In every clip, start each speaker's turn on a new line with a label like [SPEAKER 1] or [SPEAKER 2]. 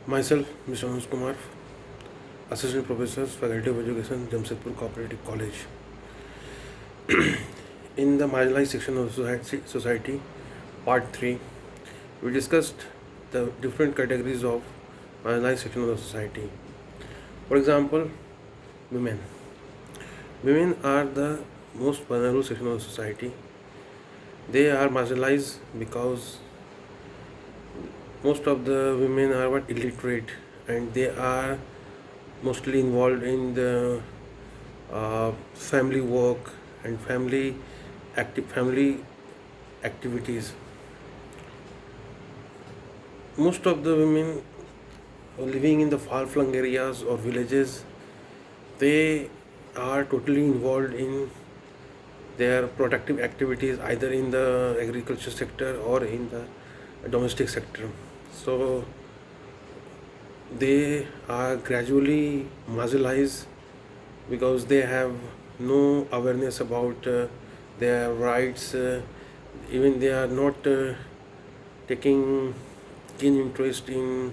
[SPEAKER 1] Myself, Mr. Anuj Kumar, Assistant Professor, Faculty of Education, Jamshedpur Cooperative College. In the marginalized section of society, Part 3, we discussed the different categories of marginalized section of the society. For example, women. Women are the most vulnerable section of the society. They are marginalized because most of the women are illiterate, and they are mostly involved in the family work and family activities. Most of the women living in the far-flung areas or villages, they are totally involved in their productive activities either in the agriculture sector or in the domestic sector. So they are gradually marginalized because they have no awareness about their rights. Even they are not taking keen interest in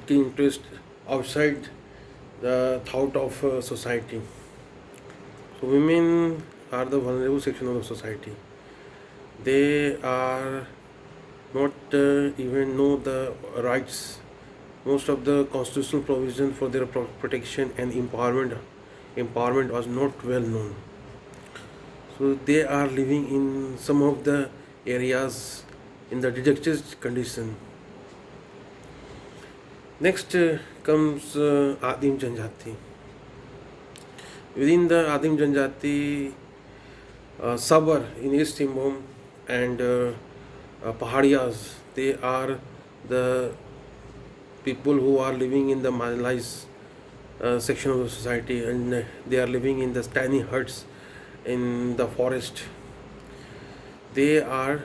[SPEAKER 1] keen interest outside the thought of society. So women are the vulnerable section of the society. They are not even know the rights. Most of the constitutional provision for their protection and empowerment was not well known. So they are living in some of the areas in the dejected condition. Next comes Adim Janjati. Within the Adim Janjati, Sabar in East Simbhum and Pahadiyas, they are the people who are living in the marginalized section of the society, and they are living in the tiny huts in the forest. They are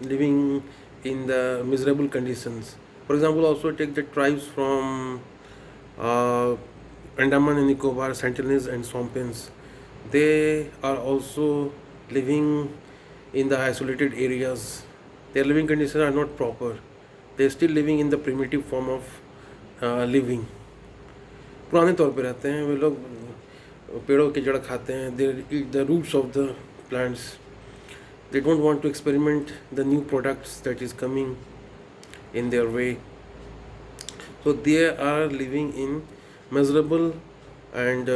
[SPEAKER 1] living in the miserable conditions. For example, also take the tribes from Andaman and Nicobar, Sentinels and Swampins. They are also living in the isolated areas. Their living conditions are not proper. They are still living in the primitive form of living. पुराने तौर पे रहते हैं वे लोग, पेड़ों की जड़ खाते हैं. They eat the roots of the plants. They don't want to experiment the new products that is coming in their way. So they are living in miserable and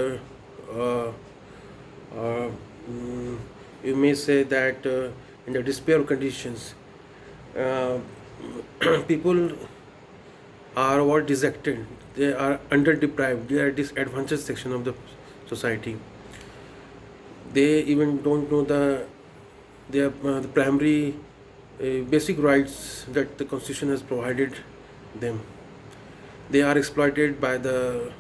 [SPEAKER 1] you may say that in the despair conditions. People are what dejected. They are under deprived. They are disadvantaged section of the society. They even don't know the primary basic rights that the constitution has provided them. They are exploited by the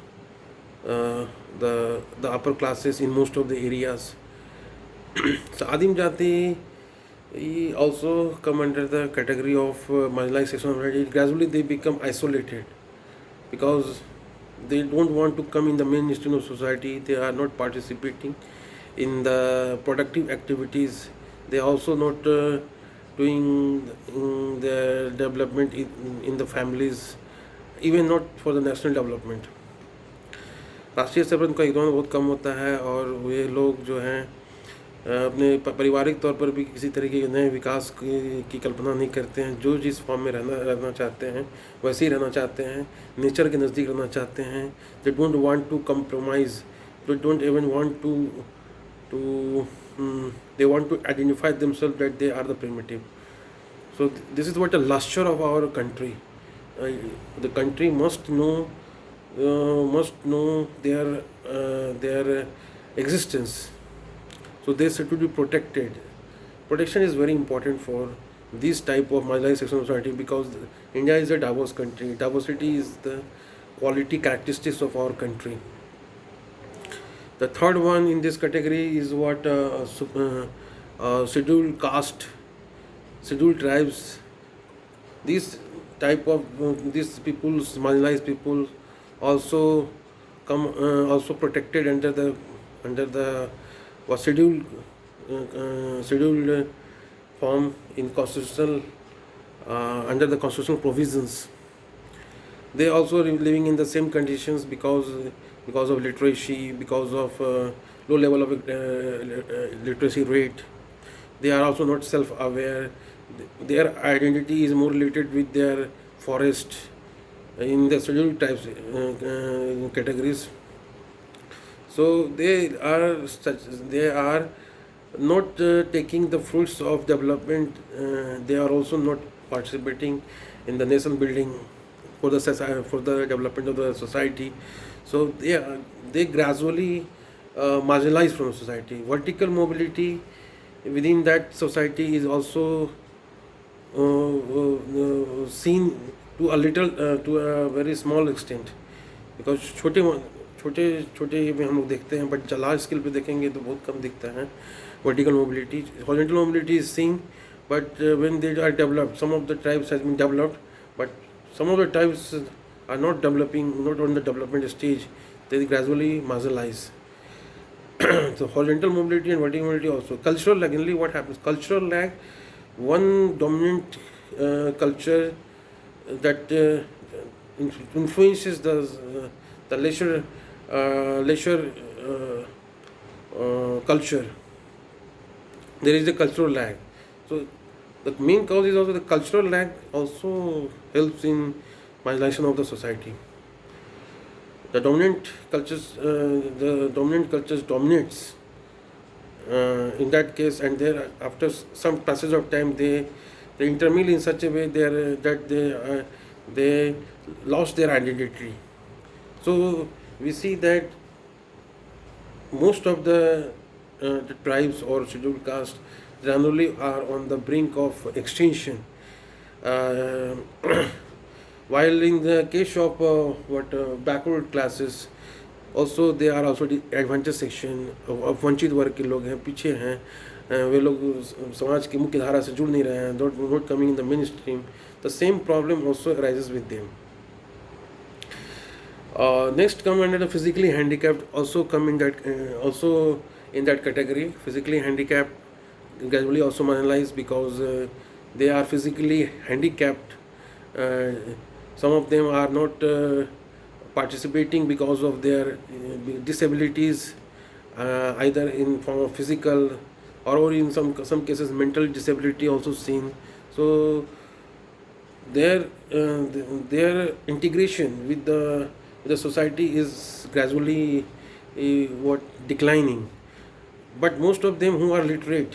[SPEAKER 1] upper classes in most of the areas. So Adim Jati also come under the category of marginalized section of society. Gradually they become isolated because they don't want to come in the mainstream of society. They are not participating in the productive activities. They are also not doing the development in the families, even not for the national development. राष्ट्रीय स्तर पर उनका योगदान बहुत कम होता है और वे लोग जो हैं अपने पारिवारिक तौर पर भी किसी तरीके के नए विकास की कल्पना नहीं करते हैं. जो जिस फॉर्म में रहना चाहते हैं वैसे ही रहना चाहते हैं, नेचर के नज़दीक रहना चाहते हैं. They don't want to compromise. They don't even want to they want to identify themselves that they are the primitive. So this is what a luster of our country. The country must know their existence. So they should be protected. Protection is very important for this type of marginalized section of society because India is a diverse country. Diversity is the quality characteristics of our country. The third one in this category is what scheduled caste, scheduled tribes. These type of these peoples, marginalized people, also come also protected under the scheduled form in constitutional under the constitutional provisions. They also living in the same conditions because of literacy, because of low level of literacy rate. They are also not self-aware. Their identity is more related with their forest in the scheduled types categories. So they are not taking the fruits of development. They are also not participating in the nation building for the for the development of the society. So they gradually marginalized from society. Vertical mobility within that society is also seen to a very small extent, because छोटे छोटे में हम लोग देखते हैं, but large scale पे देखेंगे तो बहुत कम दिखता है vertical mobility. Horizontal mobility is seen, but when they are developed, some of the tribes has been developed, but some of the tribes are not developing, not on the development stage. They gradually marginalize. So horizontal mobility and vertical mobility also. Cultural lag. Generally, what happens? Cultural lag. One dominant culture that influences the leisure culture. There is a cultural lag. So the main cause is also the cultural lag also helps in marginalization of the society. The dominant cultures dominates in that case, and there after some passage of time they intermingle in such a way that they lost their identity. So we see that most of the tribes or scheduled caste generally are on the brink of extinction. While in the case of backward classes, also they are also the advantaged section of वंचित वर्ग के लोग हैं, पीछे हैं, वे लोग समाज की मुख्य धारा से जुड़ नहीं रहे हैं, not coming in the mainstream. The same problem also arises with them. Next come under the physically handicapped, also come in that also in that category. Physically handicapped gradually also marginalized because they are physically handicapped. Some of them are not participating because of their disabilities, either in form of physical or in some cases mental disability also seen. So their integration with the society is gradually declining. But most of them who are literate,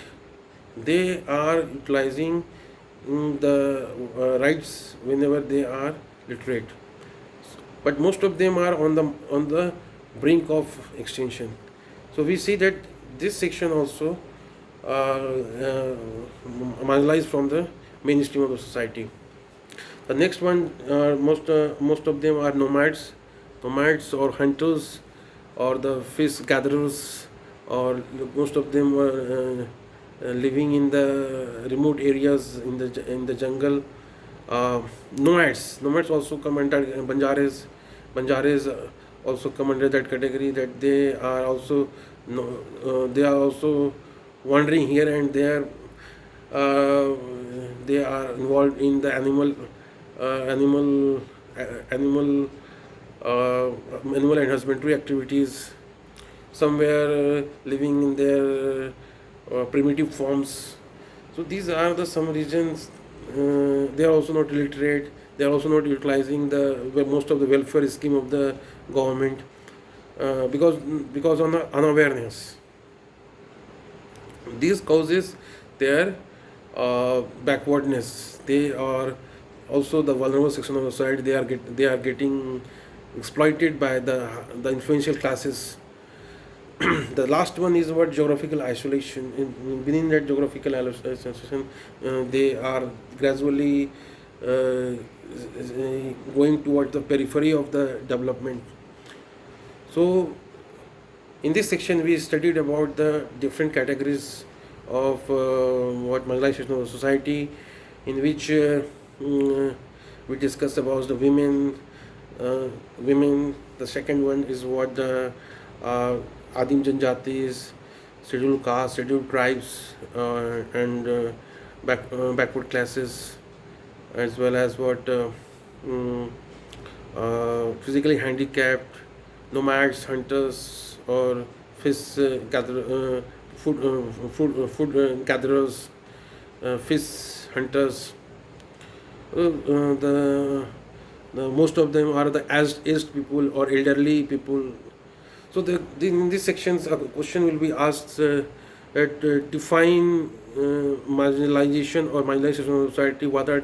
[SPEAKER 1] they are utilizing the rights whenever they are literate, but most of them are on the brink of extinction. So we see that this section also marginalized from the mainstream of the society. The next one, most of them are nomads or hunters or the fish gatherers, or most of them were living in the remote areas in the jungle. Nomads also come under Banjaras. Banjaras also come under that category, that they are also wandering here and there. They are involved in the animal and husbandry activities. Somewhere living in their primitive forms. So these are some regions. They are also not illiterate. They are also not utilizing most of the welfare scheme of the government because of the unawareness. These causes their backwardness. They are also the vulnerable section of the society. They are getting exploited by the influential classes. The last one is about geographical isolation. Within that geographical isolation, they are gradually going towards the periphery of the development. So in this section we studied about the different categories of what marginalization of the society, in which we discussed about the women. The second one is what the Adim Janjatis, scheduled castes, scheduled tribes, and backward classes. as well as what mm, physically handicapped, nomads, hunters, or fish food gatherers, fish hunters. The most of them are the aged people or elderly people. So in these sections, a question will be asked that define marginalization or marginalization of society. What are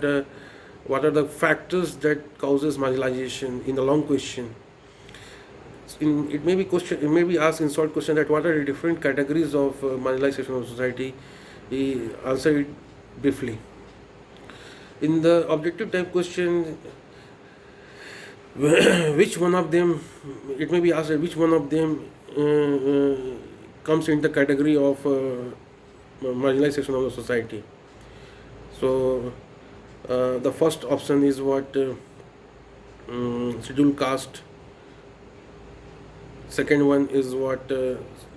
[SPEAKER 1] the factors that causes marginalization in the long question? It may be asked in short question that what are the different categories of marginalization of society. Answer it briefly. In the objective type question, which one of them, it may be asked which one of them comes in the category of marginalization of the society. So the first option is what scheduled caste. Second one is what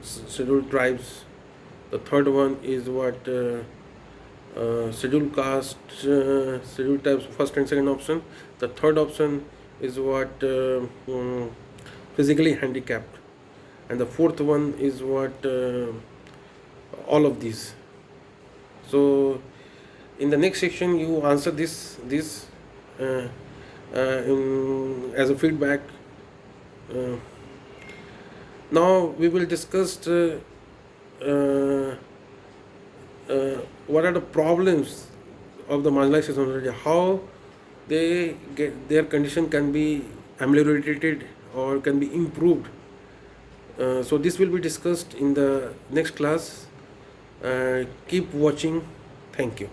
[SPEAKER 1] scheduled tribes. The third one is what scheduled caste, scheduled tribes. First and second option. The third option is what physically handicapped, and the fourth one is what all of these. So in the next section, you answer this as a feedback. Uh, Now we will discuss uh, what are the problems of the marginalized society, how they get their condition can be ameliorated or can be improved. So this will be discussed in the next class. Keep watching. Thank you.